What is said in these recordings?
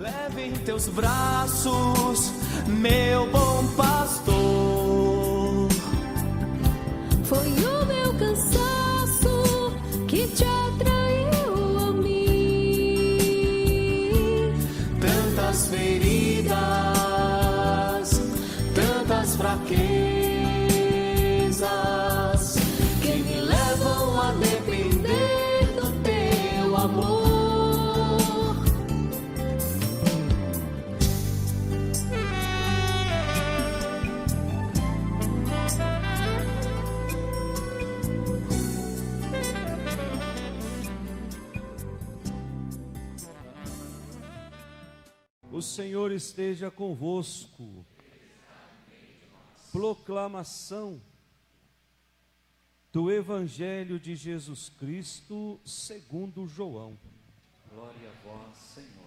Leve em teus braços, meu bom pastor. Foi o meu cansaço que te atraiu a mim. Tantas feridas, tantas fraquezas que me levam a depender do teu amor. O Senhor esteja convosco. Proclamação do Evangelho de Jesus Cristo segundo João. Glória a vós, Senhor.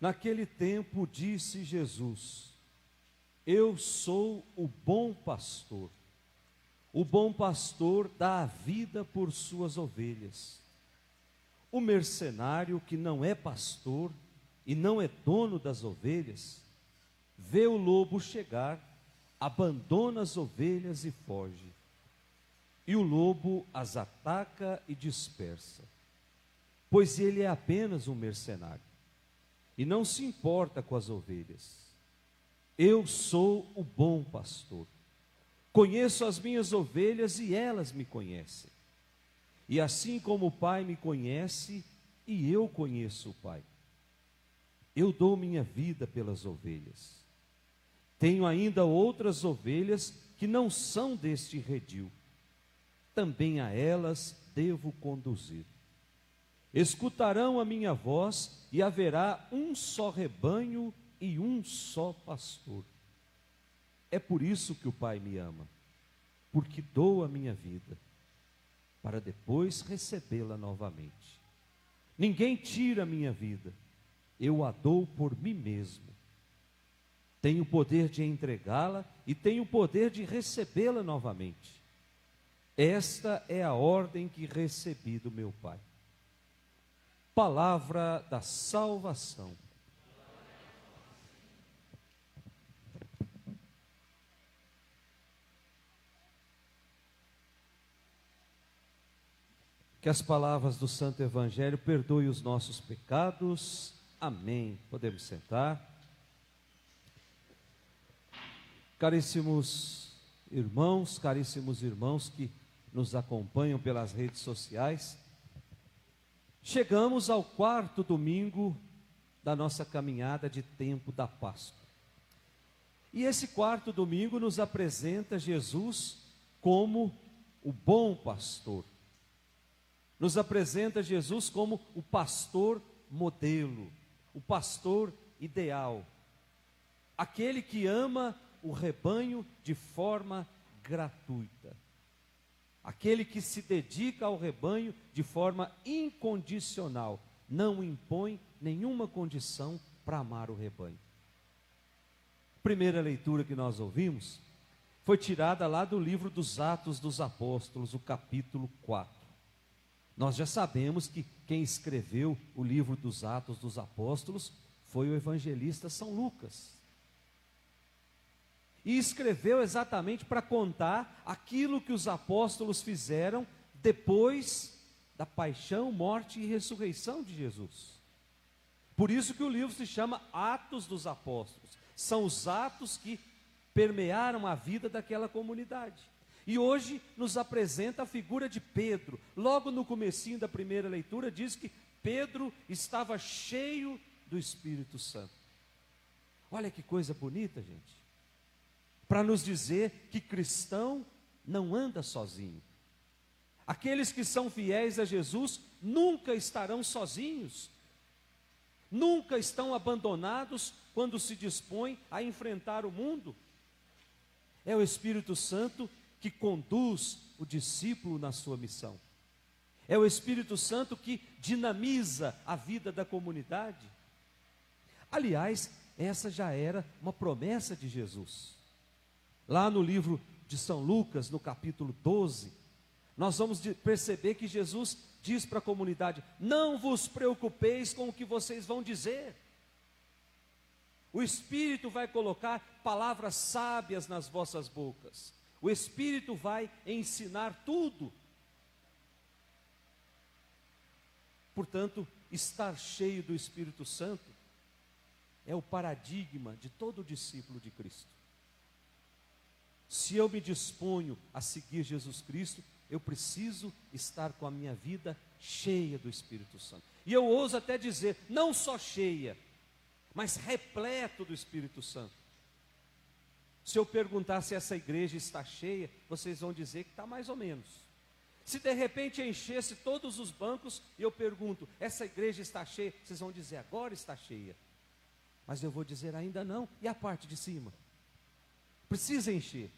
Naquele tempo disse Jesus: Eu sou o bom pastor. O bom pastor dá a vida por suas ovelhas. O mercenário que não é pastor e não é dono das ovelhas, vê o lobo chegar, abandona as ovelhas e foge. E o lobo as ataca e dispersa, pois ele é apenas um mercenário e não se importa com as ovelhas. Eu sou o bom pastor. Conheço as minhas ovelhas e elas me conhecem. E assim como o Pai me conhece, e eu conheço o Pai. Eu dou minha vida pelas ovelhas. Tenho ainda outras ovelhas que não são deste redil. Também a elas devo conduzir. Escutarão a minha voz e haverá um só rebanho e um só pastor. É por isso que o Pai me ama, porque dou a minha vida, para depois recebê-la novamente. Ninguém tira a minha vida, eu a dou por mim mesmo. Tenho o poder de entregá-la e tenho o poder de recebê-la novamente. Esta é a ordem que recebi do meu Pai. Palavra da salvação. Que as palavras do Santo Evangelho perdoem os nossos pecados. Amém. Podemos sentar. Caríssimos irmãos que nos acompanham pelas redes sociais, chegamos ao quarto domingo da nossa caminhada de tempo da Páscoa. E esse quarto domingo nos apresenta Jesus como o bom pastor. Nos apresenta Jesus como o pastor modelo, o pastor ideal. Aquele que ama o rebanho de forma gratuita. Aquele que se dedica ao rebanho de forma incondicional, não impõe nenhuma condição para amar o rebanho. A primeira leitura que nós ouvimos foi tirada lá do livro dos Atos dos Apóstolos, o capítulo 4. Nós já sabemos que quem escreveu o livro dos Atos dos Apóstolos foi o evangelista São Lucas. E escreveu exatamente para contar aquilo que os apóstolos fizeram depois da paixão, morte e ressurreição de Jesus. Por isso que o livro se chama Atos dos Apóstolos. São os atos que permearam a vida daquela comunidade. E hoje nos apresenta a figura de Pedro. Logo no comecinho da primeira leitura diz que Pedro estava cheio do Espírito Santo. Olha que coisa bonita, gente. Para nos dizer que cristão não anda sozinho. Aqueles que são fiéis a Jesus nunca estarão sozinhos. Nunca estão abandonados quando se dispõem a enfrentar o mundo. É o Espírito Santo que conduz o discípulo na sua missão. É o Espírito Santo que dinamiza a vida da comunidade. Aliás, essa já era uma promessa de Jesus. Lá no livro de São Lucas, no capítulo 12, nós vamos perceber que Jesus diz para a comunidade: não vos preocupeis com o que vocês vão dizer. O Espírito vai colocar palavras sábias nas vossas bocas. O Espírito vai ensinar tudo. Portanto, estar cheio do Espírito Santo é o paradigma de todo discípulo de Cristo. Se eu me disponho a seguir Jesus Cristo, eu preciso estar com a minha vida cheia do Espírito Santo. E eu ouso até dizer, não só cheia, mas repleto do Espírito Santo. Se eu perguntar se essa igreja está cheia, vocês vão dizer que está mais ou menos. Se de repente enchesse todos os bancos e eu pergunto, essa igreja está cheia? Vocês vão dizer, agora está cheia. Mas eu vou dizer, ainda não. E a parte de cima? Precisa encher.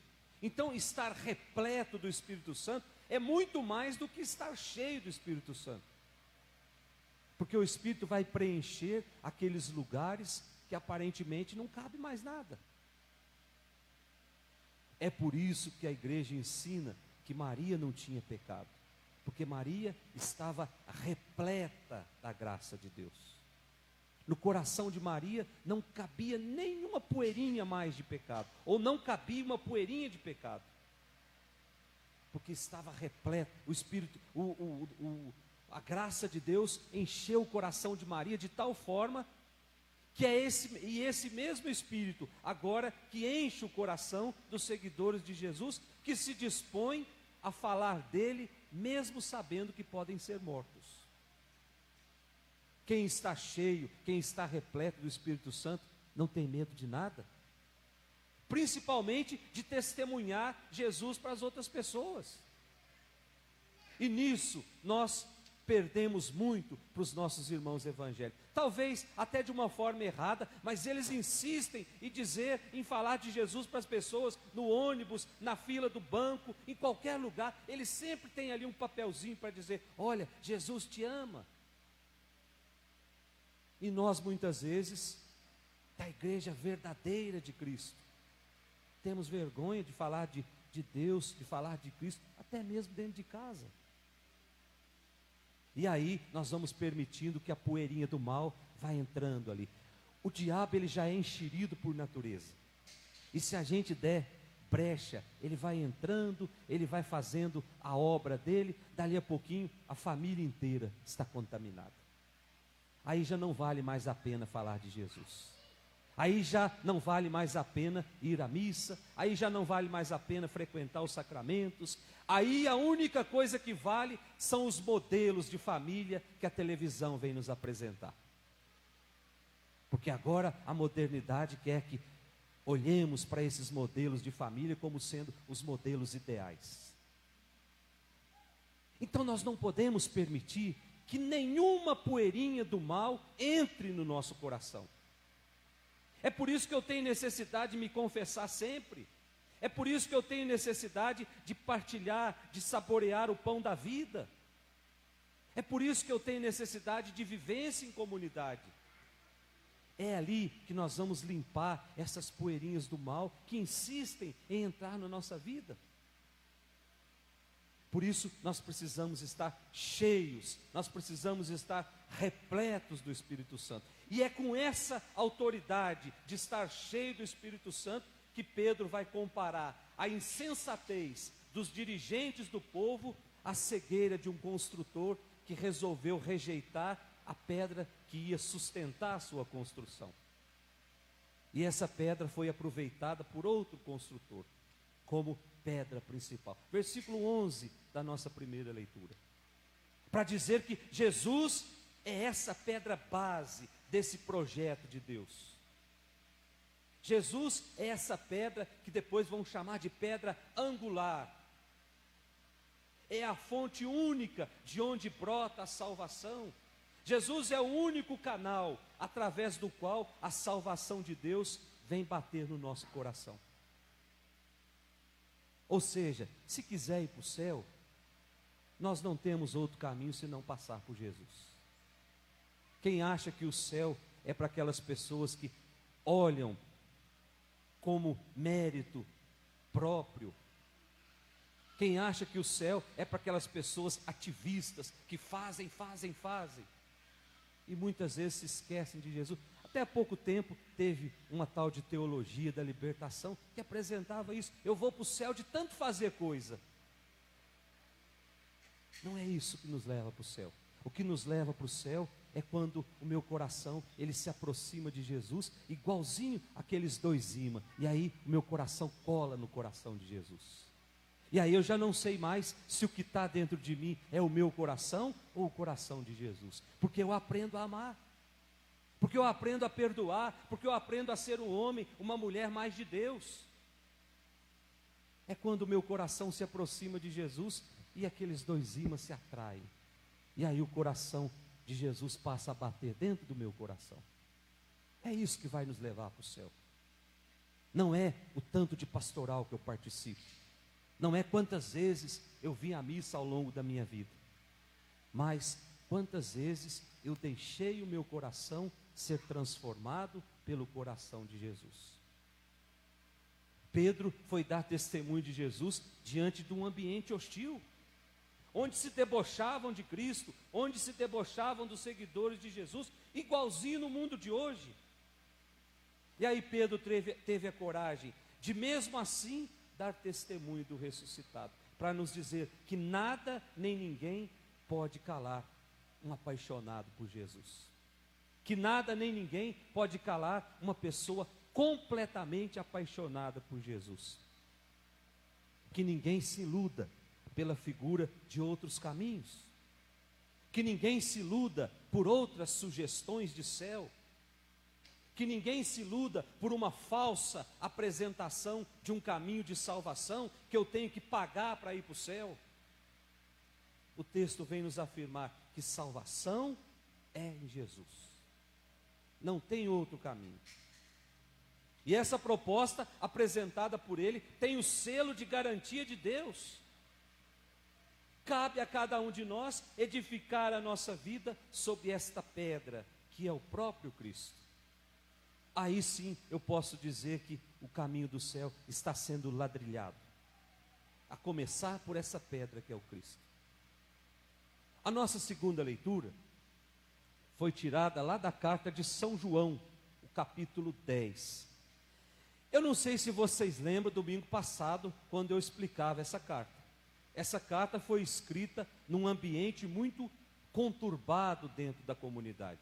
Então, estar repleto do Espírito Santo é muito mais do que estar cheio do Espírito Santo. Porque o Espírito vai preencher aqueles lugares que aparentemente não cabe mais nada. É por isso que a igreja ensina que Maria não tinha pecado. Porque Maria estava repleta da graça de Deus. No coração de Maria não cabia nenhuma poeirinha mais de pecado. Ou não cabia uma poeirinha de pecado. Porque estava repleto. O Espírito, a graça de Deus encheu o coração de Maria de tal forma que esse mesmo Espírito, agora que enche o coração dos seguidores de Jesus, que se dispõe a falar dele, mesmo sabendo que podem ser mortos. Quem está cheio, quem está repleto do Espírito Santo, não tem medo de nada. Principalmente de testemunhar Jesus para as outras pessoas. E nisso nós perdemos muito para os nossos irmãos evangélicos. Talvez até de uma forma errada, mas eles insistem em falar de Jesus para as pessoas, no ônibus, na fila do banco, em qualquer lugar. Eles sempre têm ali um papelzinho para dizer, olha, Jesus te ama. E nós muitas vezes, da igreja verdadeira de Cristo, temos vergonha de falar de Deus, de falar de Cristo, até mesmo dentro de casa. E aí nós vamos permitindo que a poeirinha do mal vá entrando ali. O diabo, ele já é enxerido por natureza. E se a gente der brecha, ele vai entrando, ele vai fazendo a obra dele, dali a pouquinho a família inteira está contaminada. Aí já não vale mais a pena falar de Jesus. Aí já não vale mais a pena ir à missa, aí já não vale mais a pena frequentar os sacramentos. Aí a única coisa que vale são os modelos de família que a televisão vem nos apresentar. Porque agora a modernidade quer que olhemos para esses modelos de família como sendo os modelos ideais. Então nós não podemos permitir que nenhuma poeirinha do mal entre no nosso coração. É por isso que eu tenho necessidade de me confessar sempre. É por isso que eu tenho necessidade de partilhar, de saborear o pão da vida. É por isso que eu tenho necessidade de vivência em comunidade. É ali que nós vamos limpar essas poeirinhas do mal que insistem em entrar na nossa vida. Por isso nós precisamos estar cheios, nós precisamos estar repletos do Espírito Santo. E é com essa autoridade de estar cheio do Espírito Santo que Pedro vai comparar a insensatez dos dirigentes do povo à cegueira de um construtor que resolveu rejeitar a pedra que ia sustentar a sua construção. E essa pedra foi aproveitada por outro construtor como pedra principal. Versículo 11 da nossa primeira leitura. Para dizer que Jesus é essa pedra base desse projeto de Deus. Jesus é essa pedra que depois vão chamar de pedra angular. É a fonte única de onde brota a salvação. Jesus é o único canal através do qual a salvação de Deus vem bater no nosso coração. Ou seja, se quiser ir para o céu, nós não temos outro caminho senão passar por Jesus. Quem acha que o céu é para aquelas pessoas que olham como mérito próprio, quem acha que o céu é para aquelas pessoas ativistas que fazem, e muitas vezes se esquecem de Jesus. Até há pouco tempo teve uma tal de teologia da libertação que apresentava isso: eu vou para o céu de tanto fazer coisa. Não é isso que nos leva para o céu. O que nos leva para o céu é quando o meu coração, ele se aproxima de Jesus, igualzinho aqueles dois ímãs, e aí o meu coração cola no coração de Jesus. E aí eu já não sei mais se o que está dentro de mim é o meu coração ou o coração de Jesus, porque eu aprendo a amar, porque eu aprendo a perdoar, porque eu aprendo a ser um homem, uma mulher mais de Deus. É quando o meu coração se aproxima de Jesus e aqueles dois ímãs se atraem, e aí o coração de Jesus passa a bater dentro do meu coração. É isso que vai nos levar para o céu. Não é o tanto de pastoral que eu participo, não é quantas vezes eu vim à missa ao longo da minha vida, mas quantas vezes eu deixei o meu coração ser transformado pelo coração de Jesus. Pedro foi dar testemunho de Jesus diante de um ambiente hostil, onde se debochavam de Cristo, onde se debochavam dos seguidores de Jesus, igualzinho no mundo de hoje. E aí Pedro teve a coragem de, mesmo assim, dar testemunho do ressuscitado, para nos dizer que nada nem ninguém pode calar um apaixonado por Jesus, que nada nem ninguém pode calar uma pessoa completamente apaixonada por Jesus, que ninguém se iluda pela figura de outros caminhos, que ninguém se iluda por outras sugestões de céu, que ninguém se iluda por uma falsa apresentação de um caminho de salvação que eu tenho que pagar para ir para o céu. O texto vem nos afirmar que salvação é em Jesus, não tem outro caminho. E essa proposta apresentada por ele tem o selo de garantia de Deus. Cabe a cada um de nós edificar a nossa vida sobre esta pedra, que é o próprio Cristo. Aí sim eu posso dizer que o caminho do céu está sendo ladrilhado, a começar por essa pedra que é o Cristo. A nossa segunda leitura foi tirada lá da carta de São João, o capítulo 10. Eu não sei se vocês lembram, domingo passado, quando eu explicava essa carta. Essa carta foi escrita num ambiente muito conturbado dentro da comunidade.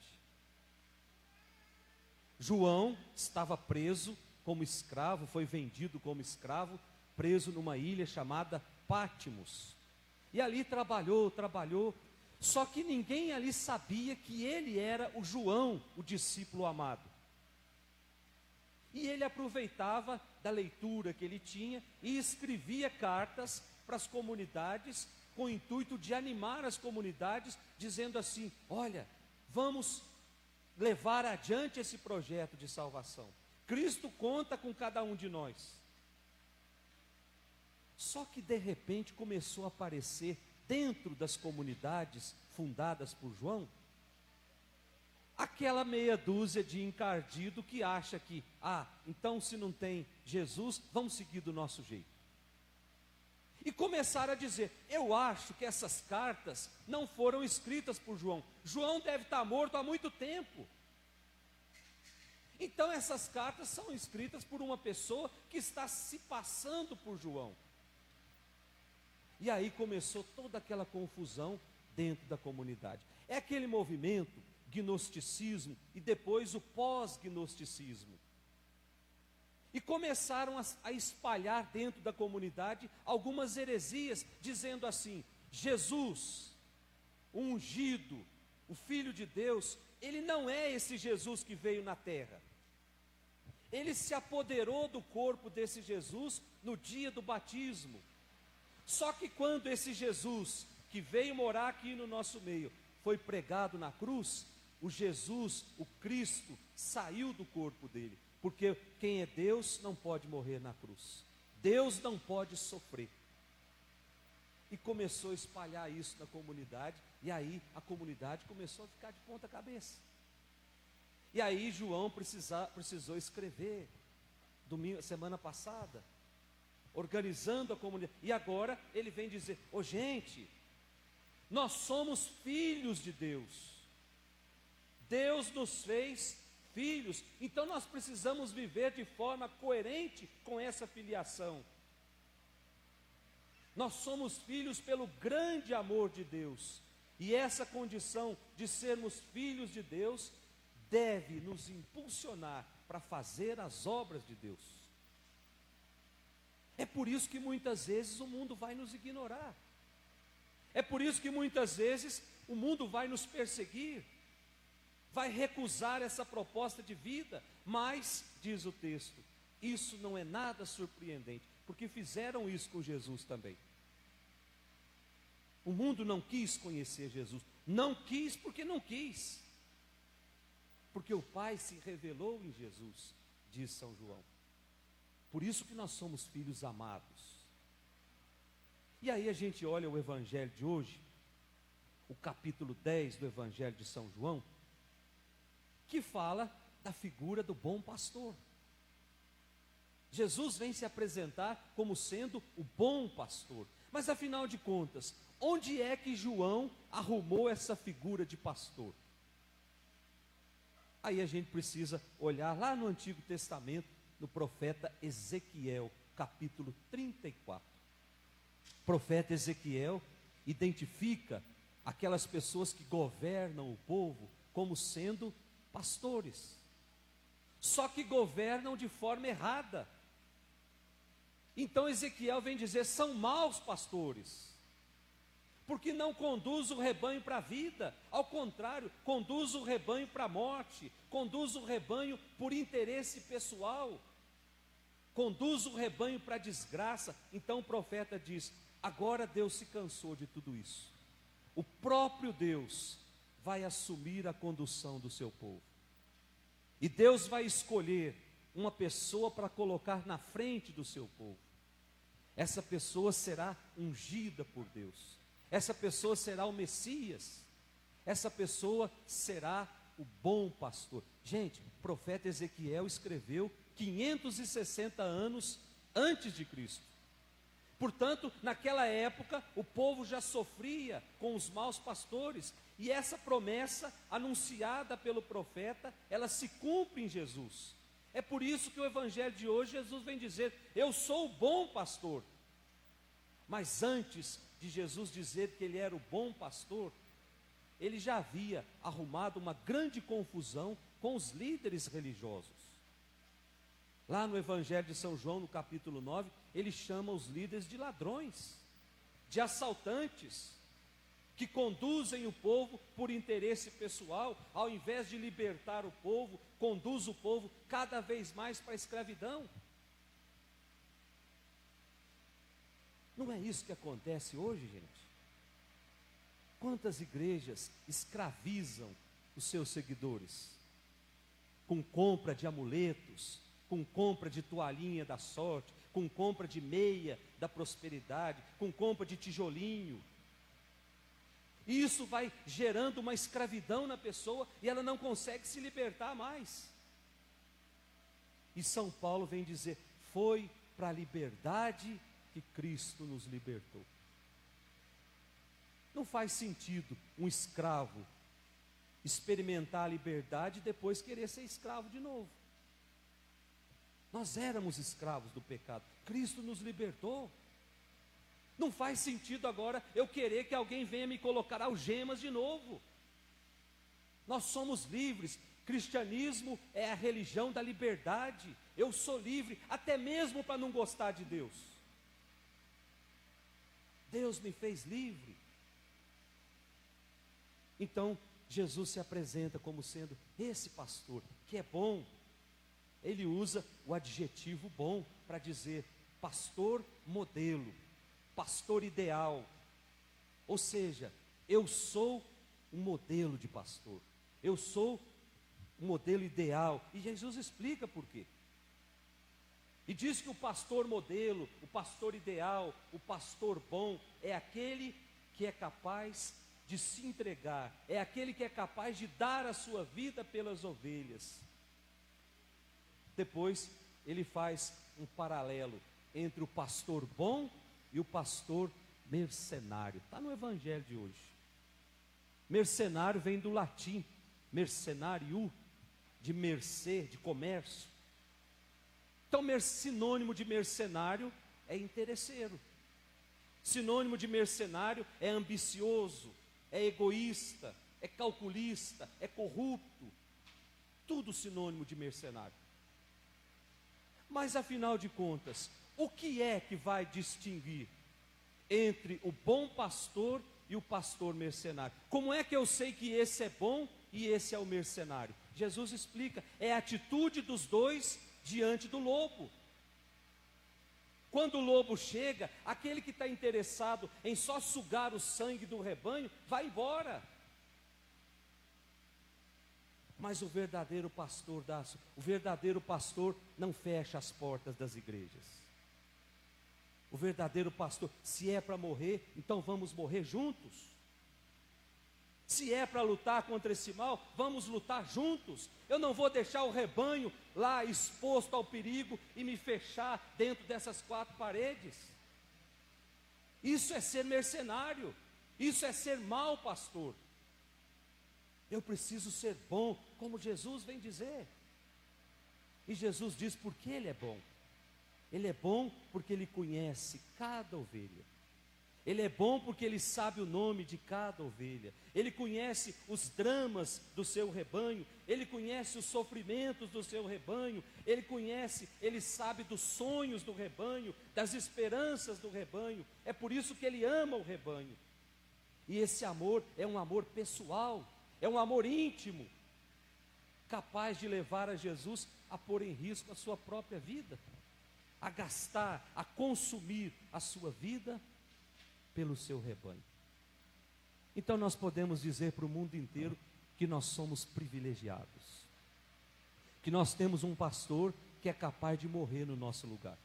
João estava preso como escravo, foi vendido como escravo, preso numa ilha chamada Pátimos. E ali trabalhou, só que ninguém ali sabia que ele era o João, o discípulo amado. E ele aproveitava da leitura que ele tinha e escrevia cartas para as comunidades, com o intuito de animar as comunidades, dizendo assim: olha, vamos levar adiante esse projeto de salvação. Cristo conta com cada um de nós. Só que de repente começou a aparecer dentro das comunidades fundadas por João, aquela meia dúzia de encardido que acha que, então se não tem Jesus, vamos seguir do nosso jeito. E começaram a dizer: eu acho que essas cartas não foram escritas por João. João deve estar morto há muito tempo. Então essas cartas são escritas por uma pessoa que está se passando por João. E aí começou toda aquela confusão dentro da comunidade. É aquele movimento, gnosticismo, e depois o pós-gnosticismo. E começaram a espalhar dentro da comunidade algumas heresias, dizendo assim: Jesus, o ungido, o Filho de Deus, ele não é esse Jesus que veio na terra. Ele se apoderou do corpo desse Jesus no dia do batismo. Só que quando esse Jesus, que veio morar aqui no nosso meio, foi pregado na cruz, o Jesus, o Cristo, saiu do corpo dele. Porque quem é Deus não pode morrer na cruz. Deus não pode sofrer. E começou a espalhar isso na comunidade, e aí a comunidade começou a ficar de ponta cabeça. E aí João precisou escrever, semana passada, organizando a comunidade. E agora ele vem dizer: ô gente, nós somos filhos de Deus. Deus nos fez filhos, então nós precisamos viver de forma coerente com essa filiação. Nós somos filhos pelo grande amor de Deus, e essa condição de sermos filhos de Deus deve nos impulsionar para fazer as obras de Deus. É por isso que muitas vezes o mundo vai nos ignorar, é por isso que muitas vezes o mundo vai nos perseguir, vai recusar essa proposta de vida, mas, diz o texto, isso não é nada surpreendente, porque fizeram isso com Jesus também. O mundo não quis conhecer Jesus, não quis porque não quis, porque o Pai se revelou em Jesus, diz São João. Por isso que nós somos filhos amados. E aí a gente olha o Evangelho de hoje, o capítulo 10 do Evangelho de São João, que fala da figura do bom pastor. Jesus vem se apresentar como sendo o bom pastor. Mas afinal de contas, onde é que João arrumou essa figura de pastor? Aí a gente precisa olhar lá no Antigo Testamento, no profeta Ezequiel, capítulo 34. O profeta Ezequiel identifica aquelas pessoas que governam o povo como sendo pastores, só que governam de forma errada. Então Ezequiel vem dizer: são maus pastores, porque não conduz o rebanho para a vida, ao contrário, conduz o rebanho para a morte, conduz o rebanho por interesse pessoal, conduz o rebanho para a desgraça. Então o profeta diz: agora Deus se cansou de tudo isso, o próprio Deus vai assumir a condução do seu povo, e Deus vai escolher uma pessoa para colocar na frente do seu povo. Essa pessoa será ungida por Deus, essa pessoa será o Messias, essa pessoa será o bom pastor. Gente, o profeta Ezequiel escreveu 560 anos antes de Cristo. Portanto, naquela época, o povo já sofria com os maus pastores, e essa promessa anunciada pelo profeta, ela se cumpre em Jesus. É por isso que o Evangelho de hoje, Jesus vem dizer: eu sou o bom pastor. Mas antes de Jesus dizer que ele era o bom pastor, ele já havia arrumado uma grande confusão com os líderes religiosos. Lá no Evangelho de São João, no capítulo 9, ele chama os líderes de ladrões, de assaltantes, que conduzem o povo por interesse pessoal, ao invés de libertar o povo, conduz o povo cada vez mais para a escravidão. Não é isso que acontece hoje, gente? Quantas igrejas escravizam os seus seguidores, com compra de amuletos, com compra de toalhinha da sorte, com compra de meia da prosperidade, com compra de tijolinho. E isso vai gerando uma escravidão na pessoa, e ela não consegue se libertar mais. E São Paulo vem dizer: foi para a liberdade que Cristo nos libertou. Não faz sentido um escravo experimentar a liberdade e depois querer ser escravo de novo. Nós éramos escravos do pecado, Cristo nos libertou. Não faz sentido agora eu querer que alguém venha me colocar algemas de novo. Nós somos livres. Cristianismo é a religião da liberdade. Eu sou livre, até mesmo para não gostar de Deus. Deus me fez livre. Então, Jesus se apresenta como sendo esse pastor, que é bom. Ele usa o adjetivo bom para dizer pastor modelo, pastor ideal. Ou seja, eu sou um modelo de pastor, eu sou um modelo ideal. E Jesus explica por quê. E diz que o pastor modelo, o pastor ideal, o pastor bom, é aquele que é capaz de se entregar, é aquele que é capaz de dar a sua vida pelas ovelhas. Depois, ele faz um paralelo entre o pastor bom e o pastor mercenário. Está no evangelho de hoje. Mercenário vem do latim, mercenário, de mercê, de comércio. Então, sinônimo de mercenário é interesseiro. Sinônimo de mercenário é ambicioso, é egoísta, é calculista, é corrupto. Tudo sinônimo de mercenário. Mas, afinal de contas, o que é que vai distinguir entre o bom pastor e o pastor mercenário? Como é que eu sei que esse é bom e esse é o mercenário? Jesus explica, é a atitude dos dois diante do lobo. Quando o lobo chega, aquele que está interessado em só sugar o sangue do rebanho, vai embora. Mas o verdadeiro pastor não fecha as portas das igrejas. O verdadeiro pastor, se é para morrer, então vamos morrer juntos. Se é para lutar contra esse mal, vamos lutar juntos. Eu não vou deixar o rebanho lá exposto ao perigo e me fechar dentro dessas quatro paredes. Isso é ser mercenário. Isso é ser mau pastor. Eu preciso ser bom, como Jesus vem dizer. E Jesus diz por que Ele é bom. Ele é bom porque Ele conhece cada ovelha. Ele é bom porque Ele sabe o nome de cada ovelha. Ele conhece os dramas do seu rebanho. Ele conhece os sofrimentos do seu rebanho. Ele sabe dos sonhos do rebanho, das esperanças do rebanho. É por isso que Ele ama o rebanho. E esse amor é um amor pessoal, é um amor íntimo, capaz de levar a Jesus a pôr em risco a sua própria vida, a gastar, a consumir a sua vida pelo seu rebanho. Então nós podemos dizer para o mundo inteiro que nós somos privilegiados, que nós temos um pastor que é capaz de morrer no nosso lugar,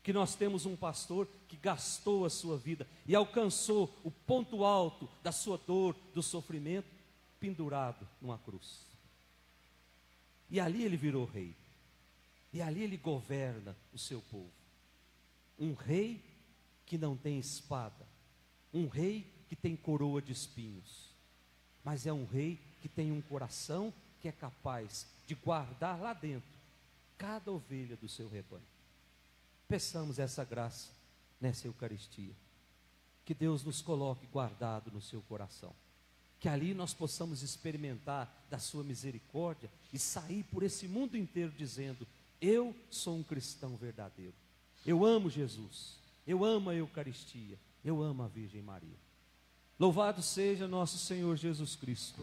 que nós temos um pastor que gastou a sua vida e alcançou o ponto alto da sua dor, do sofrimento, pendurado numa cruz. E ali ele virou rei, e ali ele governa o seu povo. Um rei que não tem espada, um rei que tem coroa de espinhos, mas é um rei que tem um coração que é capaz de guardar lá dentro cada ovelha do seu rebanho. Peçamos essa graça nessa Eucaristia, que Deus nos coloque guardado no seu coração, que ali nós possamos experimentar da sua misericórdia e sair por esse mundo inteiro dizendo: eu sou um cristão verdadeiro, eu amo Jesus, eu amo a Eucaristia, eu amo a Virgem Maria. Louvado seja nosso Senhor Jesus Cristo.